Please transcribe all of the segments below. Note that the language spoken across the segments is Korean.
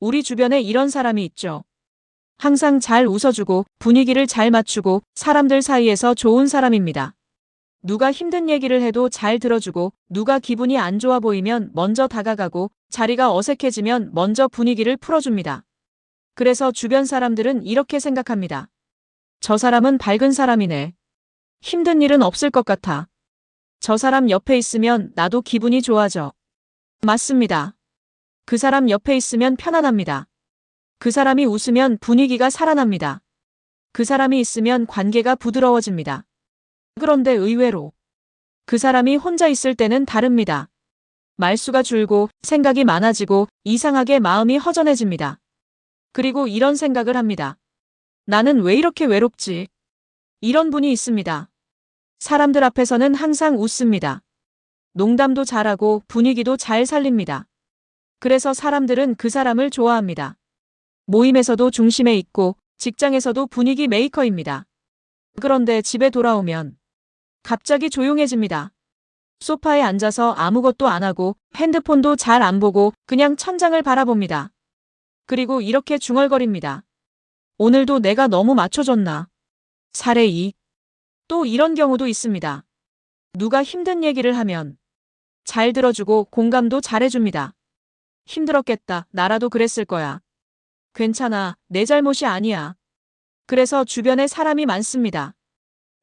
우리 주변에 이런 사람이 있죠. 항상 잘 웃어주고 분위기를 잘 맞추고 사람들 사이에서 좋은 사람입니다. 누가 힘든 얘기를 해도 잘 들어주고 누가 기분이 안 좋아 보이면 먼저 다가가고 자리가 어색해지면 먼저 분위기를 풀어줍니다. 그래서 주변 사람들은 이렇게 생각합니다. 저 사람은 밝은 사람이네. 힘든 일은 없을 것 같아. 저 사람 옆에 있으면 나도 기분이 좋아져. 맞습니다. 그 사람 옆에 있으면 편안합니다. 그 사람이 웃으면 분위기가 살아납니다. 그 사람이 있으면 관계가 부드러워집니다. 그런데 의외로 그 사람이 혼자 있을 때는 다릅니다. 말수가 줄고 생각이 많아지고 이상하게 마음이 허전해집니다. 그리고 이런 생각을 합니다. 나는 왜 이렇게 외롭지? 이런 분이 있습니다. 사람들 앞에서는 항상 웃습니다. 농담도 잘하고 분위기도 잘 살립니다. 그래서 사람들은 그 사람을 좋아합니다. 모임에서도 중심에 있고 직장에서도 분위기 메이커입니다. 그런데 집에 돌아오면 갑자기 조용해집니다. 소파에 앉아서 아무것도 안 하고 핸드폰도 잘 안 보고 그냥 천장을 바라봅니다. 그리고 이렇게 중얼거립니다. 오늘도 내가 너무 맞춰줬나? 사례 2. 또 이런 경우도 있습니다. 누가 힘든 얘기를 하면 잘 들어주고 공감도 잘해줍니다. 힘들었겠다. 나라도 그랬을 거야. 괜찮아. 내 잘못이 아니야. 그래서 주변에 사람이 많습니다.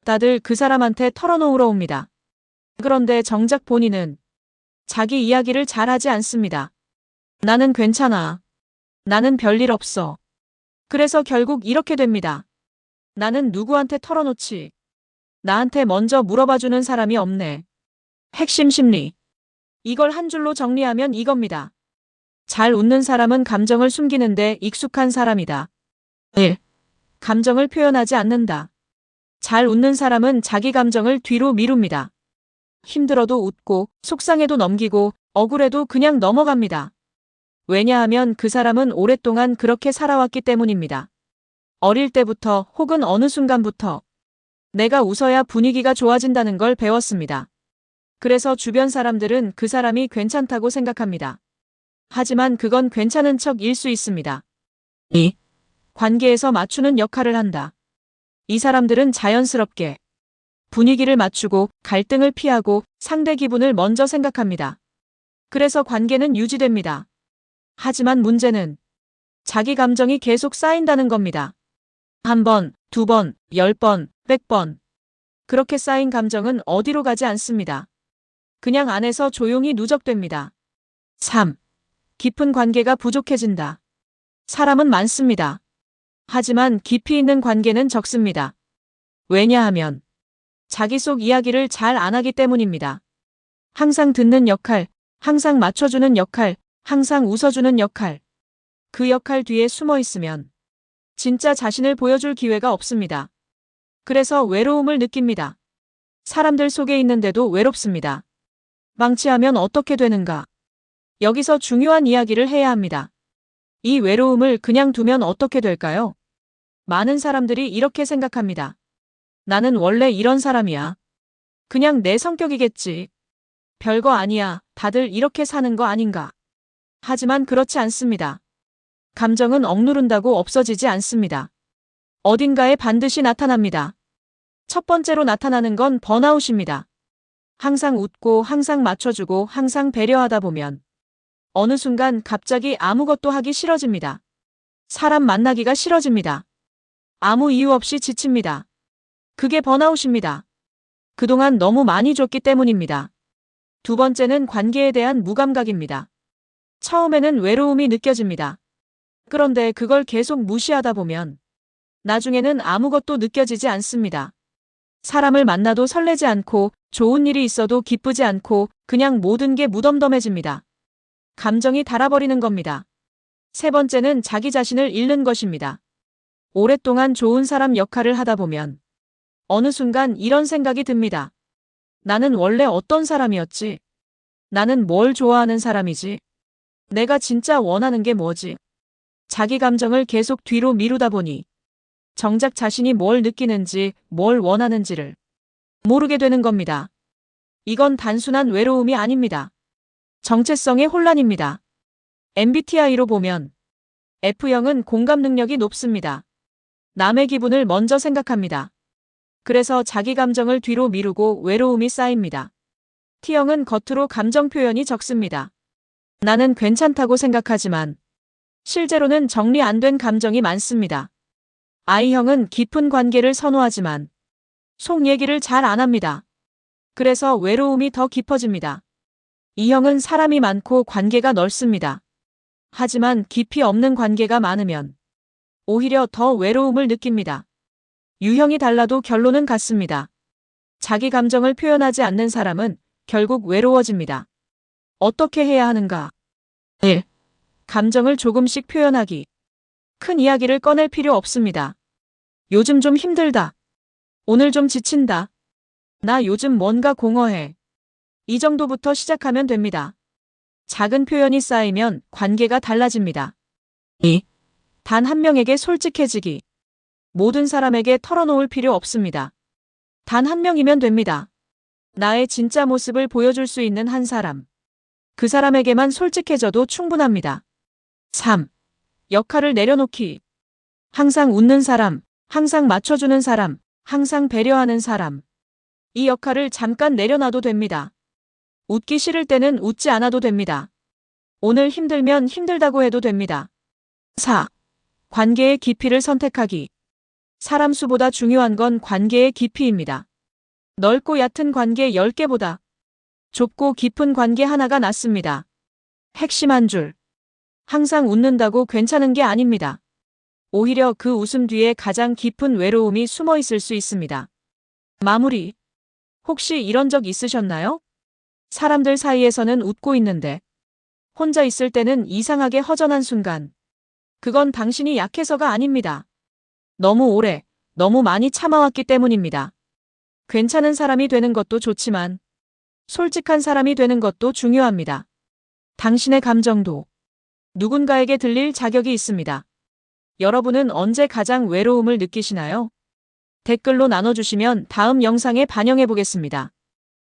다들 그 사람한테 털어놓으러 옵니다. 그런데 정작 본인은 자기 이야기를 잘하지 않습니다. 나는 괜찮아. 나는 별일 없어. 그래서 결국 이렇게 됩니다. 나는 누구한테 털어놓지. 나한테 먼저 물어봐주는 사람이 없네. 핵심 심리. 이걸 한 줄로 정리하면 이겁니다. 잘 웃는 사람은 감정을 숨기는데 익숙한 사람이다. 1. 감정을 표현하지 않는다. 잘 웃는 사람은 자기 감정을 뒤로 미룹니다. 힘들어도 웃고 속상해도 넘기고 억울해도 그냥 넘어갑니다. 왜냐하면 그 사람은 오랫동안 그렇게 살아왔기 때문입니다. 어릴 때부터 혹은 어느 순간부터 내가 웃어야 분위기가 좋아진다는 걸 배웠습니다. 그래서 주변 사람들은 그 사람이 괜찮다고 생각합니다. 하지만 그건 괜찮은 척일 수 있습니다. 2. 관계에서 맞추는 역할을 한다. 이 사람들은 자연스럽게 분위기를 맞추고 갈등을 피하고 상대 기분을 먼저 생각합니다. 그래서 관계는 유지됩니다. 하지만 문제는 자기 감정이 계속 쌓인다는 겁니다. 한 번, 두 번, 10번, 100번. 그렇게 쌓인 감정은 어디로 가지 않습니다. 그냥 안에서 조용히 누적됩니다. 3. 깊은 관계가 부족해진다. 사람은 많습니다. 하지만 깊이 있는 관계는 적습니다. 왜냐하면 자기 속 이야기를 잘 안 하기 때문입니다. 항상 듣는 역할, 항상 맞춰주는 역할, 항상 웃어주는 역할. 그 역할 뒤에 숨어 있으면 진짜 자신을 보여줄 기회가 없습니다. 그래서 외로움을 느낍니다. 사람들 속에 있는데도 외롭습니다. 방치하면 어떻게 되는가? 여기서 중요한 이야기를 해야 합니다. 이 외로움을 그냥 두면 어떻게 될까요? 많은 사람들이 이렇게 생각합니다. 나는 원래 이런 사람이야. 그냥 내 성격이겠지. 별거 아니야. 다들 이렇게 사는 거 아닌가? 하지만 그렇지 않습니다. 감정은 억누른다고 없어지지 않습니다. 어딘가에 반드시 나타납니다. 첫 번째로 나타나는 건 번아웃입니다. 항상 웃고 항상 맞춰주고 항상 배려하다 보면 어느 순간 갑자기 아무것도 하기 싫어집니다. 사람 만나기가 싫어집니다. 아무 이유 없이 지칩니다. 그게 번아웃입니다. 그동안 너무 많이 줬기 때문입니다. 두 번째는 관계에 대한 무감각입니다. 처음에는 외로움이 느껴집니다. 그런데 그걸 계속 무시하다 보면 나중에는 아무것도 느껴지지 않습니다. 사람을 만나도 설레지 않고 좋은 일이 있어도 기쁘지 않고 그냥 모든 게 무덤덤해집니다. 감정이 닳아버리는 겁니다. 세 번째는 자기 자신을 잃는 것입니다. 오랫동안 좋은 사람 역할을 하다 보면 어느 순간 이런 생각이 듭니다. 나는 원래 어떤 사람이었지? 나는 뭘 좋아하는 사람이지? 내가 진짜 원하는 게 뭐지? 자기 감정을 계속 뒤로 미루다 보니 정작 자신이 뭘 느끼는지, 뭘 원하는지를 모르게 되는 겁니다. 이건 단순한 외로움이 아닙니다. 정체성의 혼란입니다. MBTI로 보면 F형은 공감 능력이 높습니다. 남의 기분을 먼저 생각합니다. 그래서 자기 감정을 뒤로 미루고 외로움이 쌓입니다. T형은 겉으로 감정 표현이 적습니다. 나는 괜찮다고 생각하지만 실제로는 정리 안 된 감정이 많습니다. I형은 깊은 관계를 선호하지만 속 얘기를 잘 안 합니다. 그래서 외로움이 더 깊어집니다. E형은 사람이 많고 관계가 넓습니다. 하지만 깊이 없는 관계가 많으면 오히려 더 외로움을 느낍니다. U형이 달라도 결론은 같습니다. 자기 감정을 표현하지 않는 사람은 결국 외로워집니다. 어떻게 해야 하는가? 1. 감정을 조금씩 표현하기. 큰 이야기를 꺼낼 필요 없습니다. 요즘 좀 힘들다. 오늘 좀 지친다. 나 요즘 뭔가 공허해. 이 정도부터 시작하면 됩니다. 작은 표현이 쌓이면 관계가 달라집니다. 2. 단 한 명에게 솔직해지기. 모든 사람에게 털어놓을 필요 없습니다. 단 한 명이면 됩니다. 나의 진짜 모습을 보여줄 수 있는 한 사람. 그 사람에게만 솔직해져도 충분합니다. 3. 역할을 내려놓기. 항상 웃는 사람, 항상 맞춰주는 사람, 항상 배려하는 사람. 이 역할을 잠깐 내려놔도 됩니다. 웃기 싫을 때는 웃지 않아도 됩니다. 오늘 힘들면 힘들다고 해도 됩니다. 4. 관계의 깊이를 선택하기. 사람 수보다 중요한 건 관계의 깊이입니다. 넓고 얕은 관계 10개보다 좁고 깊은 관계 하나가 낫습니다. 핵심 한 줄. 항상 웃는다고 괜찮은 게 아닙니다. 오히려 그 웃음 뒤에 가장 깊은 외로움이 숨어 있을 수 있습니다. 마무리. 혹시 이런 적 있으셨나요? 사람들 사이에서는 웃고 있는데 혼자 있을 때는 이상하게 허전한 순간. 그건 당신이 약해서가 아닙니다. 너무 오래, 너무 많이 참아왔기 때문입니다. 괜찮은 사람이 되는 것도 좋지만 솔직한 사람이 되는 것도 중요합니다. 당신의 감정도 누군가에게 들릴 자격이 있습니다. 여러분은 언제 가장 외로움을 느끼시나요? 댓글로 나눠주시면 다음 영상에 반영해 보겠습니다.